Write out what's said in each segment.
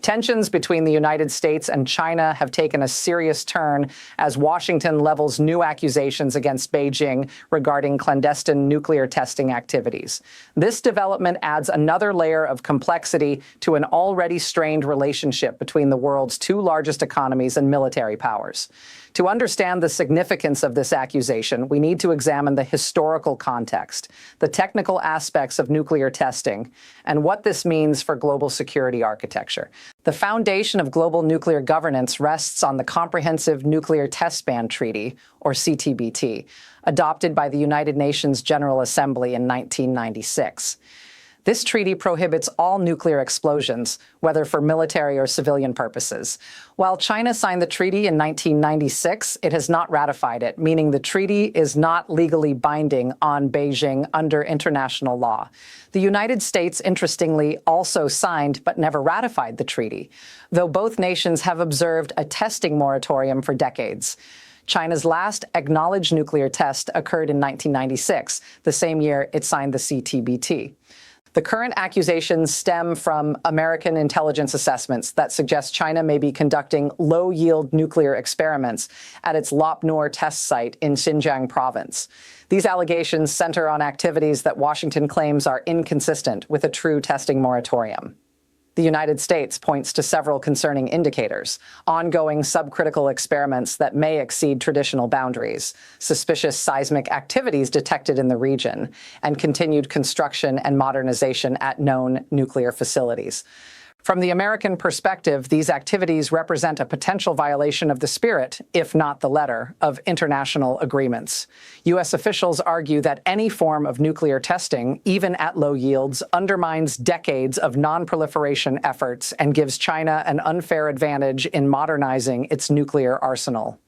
Tensions between the United States and China have taken a serious turn as Washington levels new accusations against Beijing regarding clandestine nuclear testing activities. This development adds another layer of complexity to an already strained relationship between the world's two largest economies and military powers. To understand the significance of this accusation, we need to examine the historical context, the technical aspects of nuclear testing, and what this means for global security architecture. The foundation of global nuclear governance rests on the Comprehensive Nuclear Test Ban Treaty, or CTBT, adopted by the United Nations General Assembly in 1996. This treaty prohibits all nuclear explosions, whether for military or civilian purposes. While China signed the treaty in 1996, it has not ratified it, meaning the treaty is not legally binding on Beijing under international law. The United States, interestingly, also signed but never ratified the treaty, though both nations have observed a testing moratorium for decades. China's last acknowledged nuclear test occurred in 1996, the same year it signed the CTBT. The current accusations stem from American intelligence assessments that suggest China may be conducting low-yield nuclear experiments at its Lop Nor test site in Xinjiang province. These allegations center on activities that Washington claims are inconsistent with a true testing moratorium. The United States points to several concerning indicators: ongoing subcritical experiments that may exceed traditional boundaries, suspicious seismic activities detected in the region, and continued construction and modernization at known nuclear facilities. From the American perspective, these activities represent a potential violation of the spirit, if not the letter, of international agreements. U.S. officials argue that any form of nuclear testing, even at low yields, undermines decades of non-proliferation efforts and gives China an unfair advantage in modernizing its nuclear arsenal.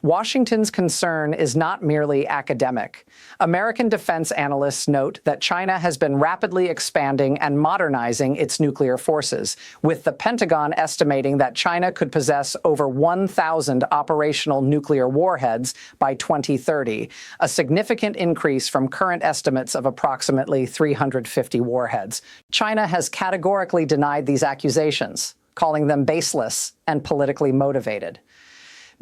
Washington's concern is not merely academic. American defense analysts note that China has been rapidly expanding and modernizing its nuclear forces, with the Pentagon estimating that China could possess over 1,000 operational nuclear warheads by 2030, a significant increase from current estimates of approximately 350 warheads. China has categorically denied these accusations, calling them baseless and politically motivated.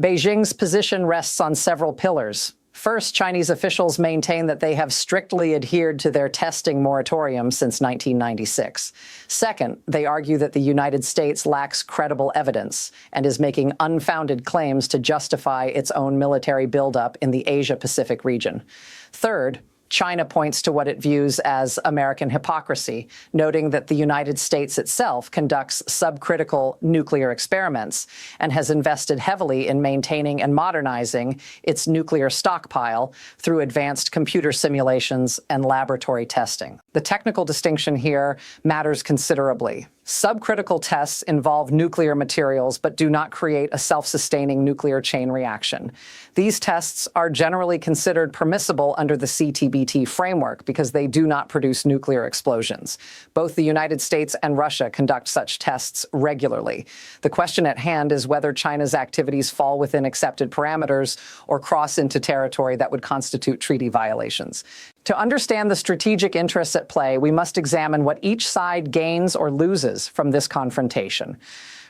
Beijing's position rests on several pillars. First, Chinese officials maintain that they have strictly adhered to their testing moratorium since 1996. Second, they argue that the United States lacks credible evidence and is making unfounded claims to justify its own military buildup in the Asia-Pacific region. Third, China points to what it views as American hypocrisy, noting that the United States itself conducts subcritical nuclear experiments and has invested heavily in maintaining and modernizing its nuclear stockpile through advanced computer simulations and laboratory testing. The technical distinction here matters considerably. Subcritical tests involve nuclear materials but do not create a self-sustaining nuclear chain reaction. These tests are generally considered permissible under the CTBT framework because they do not produce nuclear explosions. Both the United States and Russia conduct such tests regularly. The question at hand is whether China's activities fall within accepted parameters or cross into territory that would constitute treaty violations. To understand the strategic interests at play, we must examine what each side gains or loses from this confrontation.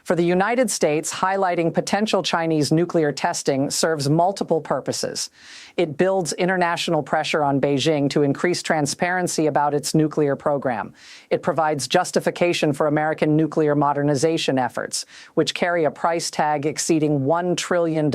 For the United States, highlighting potential Chinese nuclear testing serves multiple purposes. It builds international pressure on Beijing to increase transparency about its nuclear program. It provides justification for American nuclear modernization efforts, which carry a price tag exceeding $1 trillion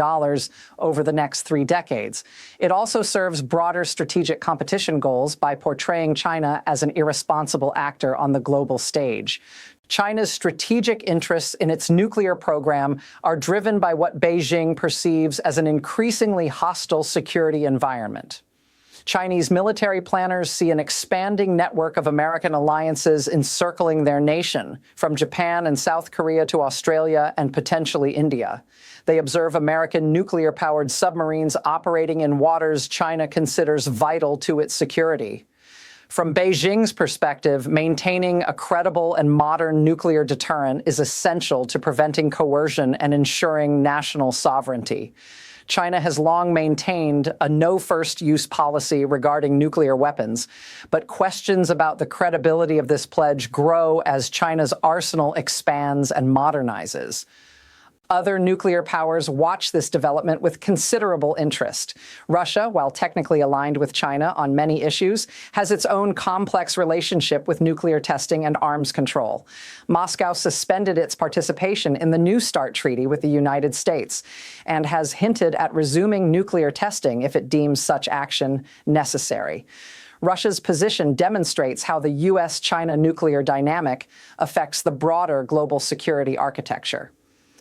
over the next 3 decades. It also serves broader strategic competition goals by portraying China as an irresponsible actor on the global stage. China's strategic interests in its nuclear program are driven by what Beijing perceives as an increasingly hostile security environment. Chinese military planners see an expanding network of American alliances encircling their nation, from Japan and South Korea to Australia and potentially India. They observe American nuclear-powered submarines operating in waters China considers vital to its security. From Beijing's perspective, maintaining a credible and modern nuclear deterrent is essential to preventing coercion and ensuring national sovereignty. China has long maintained a no first use policy regarding nuclear weapons, but questions about the credibility of this pledge grow as China's arsenal expands and modernizes. Other nuclear powers watch this development with considerable interest. Russia, while technically aligned with China on many issues, has its own complex relationship with nuclear testing and arms control. Moscow suspended its participation in the New START treaty with the United States and has hinted at resuming nuclear testing if it deems such action necessary. Russia's position demonstrates how the U.S.-China nuclear dynamic affects the broader global security architecture.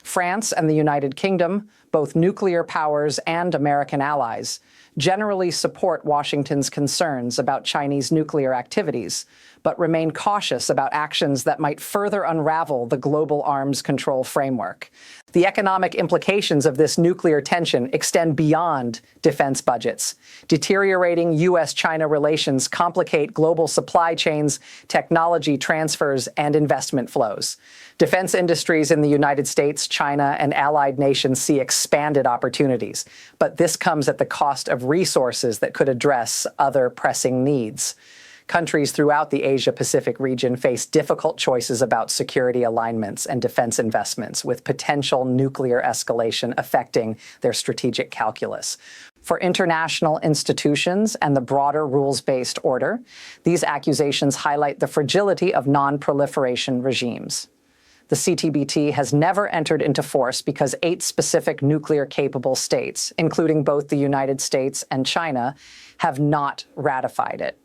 France and the United Kingdom, both nuclear powers and American allies, generally support Washington's concerns about Chinese nuclear activities, but remain cautious about actions that might further unravel the global arms control framework. The economic implications of this nuclear tension extend beyond defense budgets. Deteriorating U.S.-China relations complicate global supply chains, technology transfers, and investment flows. Defense industries in the United States, China, and allied nations see expanded opportunities, but this comes at the cost of resources that could address other pressing needs. Countries throughout the Asia-Pacific region face difficult choices about security alignments and defense investments, with potential nuclear escalation affecting their strategic calculus. For international institutions and the broader rules-based order, these accusations highlight the fragility of non-proliferation regimes. The CTBT has never entered into force because 8 specific nuclear-capable states, including both the United States and China, have not ratified it.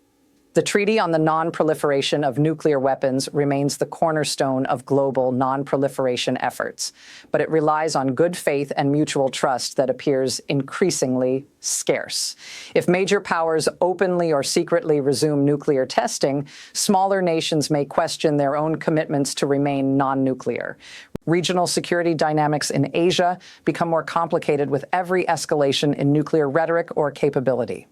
The Treaty on the Non-Proliferation of Nuclear Weapons remains the cornerstone of global non-proliferation efforts, but it relies on good faith and mutual trust that appears increasingly scarce. If major powers openly or secretly resume nuclear testing, smaller nations may question their own commitments to remain non-nuclear. Regional security dynamics in Asia become more complicated with every escalation in nuclear rhetoric or capability.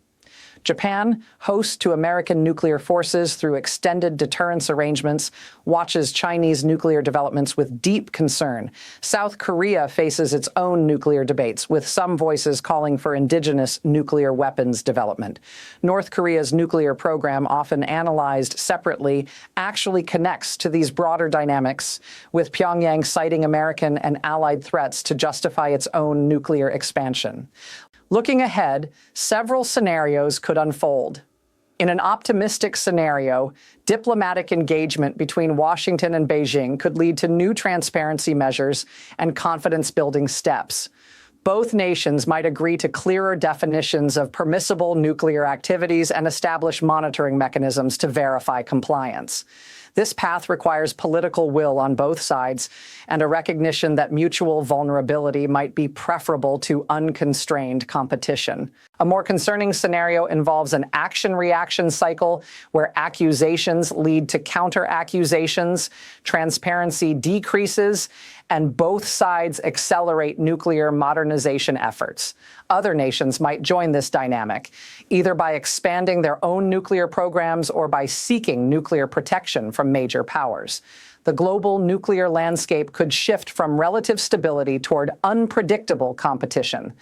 Japan, host to American nuclear forces through extended deterrence arrangements, watches Chinese nuclear developments with deep concern. South Korea faces its own nuclear debates, with some voices calling for indigenous nuclear weapons development. North Korea's nuclear program, often analyzed separately, actually connects to these broader dynamics, with Pyongyang citing American and allied threats to justify its own nuclear expansion. Looking ahead, several scenarios could unfold. In an optimistic scenario, diplomatic engagement between Washington and Beijing could lead to new transparency measures and confidence-building steps. Both nations might agree to clearer definitions of permissible nuclear activities and establish monitoring mechanisms to verify compliance. This path requires political will on both sides and a recognition that mutual vulnerability might be preferable to unconstrained competition. A more concerning scenario involves an action-reaction cycle where accusations lead to counter-accusations, transparency decreases, and both sides accelerate nuclear modernization efforts. Other nations might join this dynamic, either by expanding their own nuclear programs or by seeking nuclear protection from major powers. The global nuclear landscape could shift from relative stability toward unpredictable competition.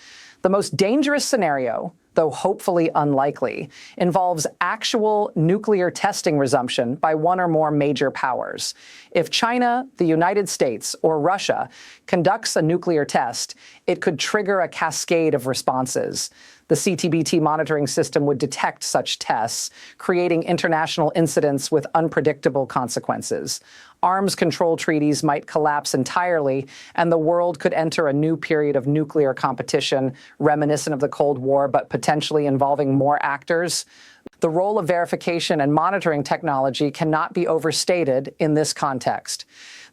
The most dangerous scenario, though hopefully unlikely, involves actual nuclear testing resumption by one or more major powers. If China, the United States, or Russia conducts a nuclear test, it could trigger a cascade of responses. The CTBT monitoring system would detect such tests, creating international incidents with unpredictable consequences. Arms control treaties might collapse entirely, and the world could enter a new period of nuclear competition, reminiscent of the Cold War, but potentially involving more actors. The role of verification and monitoring technology cannot be overstated in this context.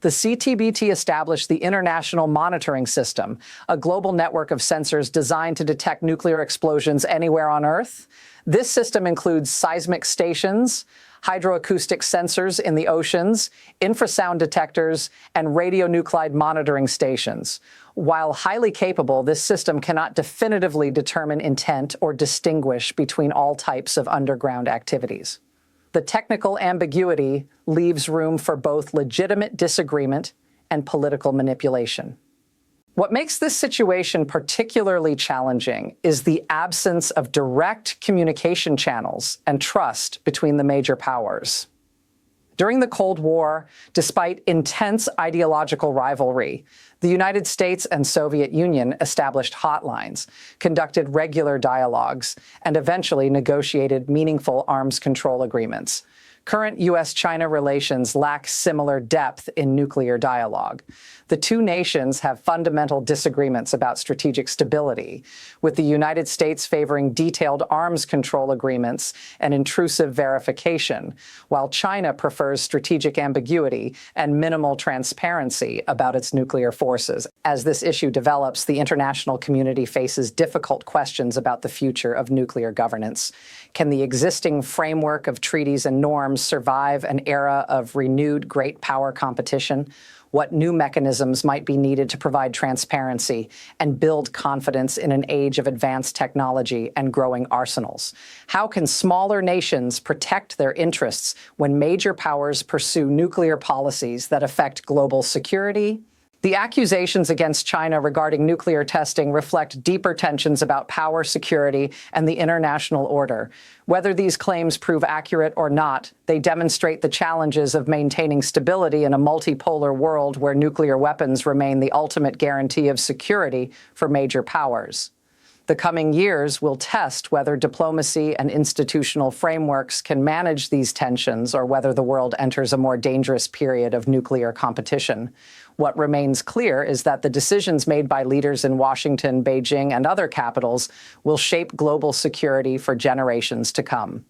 The CTBT established the International Monitoring System, a global network of sensors designed to detect nuclear explosions anywhere on Earth. This system includes seismic stations, hydroacoustic sensors in the oceans, infrasound detectors, and radionuclide monitoring stations. While highly capable, this system cannot definitively determine intent or distinguish between all types of underground activities. The technical ambiguity leaves room for both legitimate disagreement and political manipulation. What makes this situation particularly challenging is the absence of direct communication channels and trust between the major powers. During the Cold War, despite intense ideological rivalry, the United States and Soviet Union established hotlines, conducted regular dialogues, and eventually negotiated meaningful arms control agreements. Current U.S.-China relations lack similar depth in nuclear dialogue. The two nations have fundamental disagreements about strategic stability, with the United States favoring detailed arms control agreements and intrusive verification, while China prefers strategic ambiguity and minimal transparency about its nuclear forces. As this issue develops, the international community faces difficult questions about the future of nuclear governance. Can the existing framework of treaties and norms survive an era of renewed great power competition? What new mechanisms might be needed to provide transparency and build confidence in an age of advanced technology and growing arsenals? How can smaller nations protect their interests when major powers pursue nuclear policies that affect global security? The accusations against China regarding nuclear testing reflect deeper tensions about power security and the international order. Whether these claims prove accurate or not, they demonstrate the challenges of maintaining stability in a multipolar world where nuclear weapons remain the ultimate guarantee of security for major powers. The coming years will test whether diplomacy and institutional frameworks can manage these tensions or whether the world enters a more dangerous period of nuclear competition. What remains clear is that the decisions made by leaders in Washington, Beijing, and other capitals will shape global security for generations to come.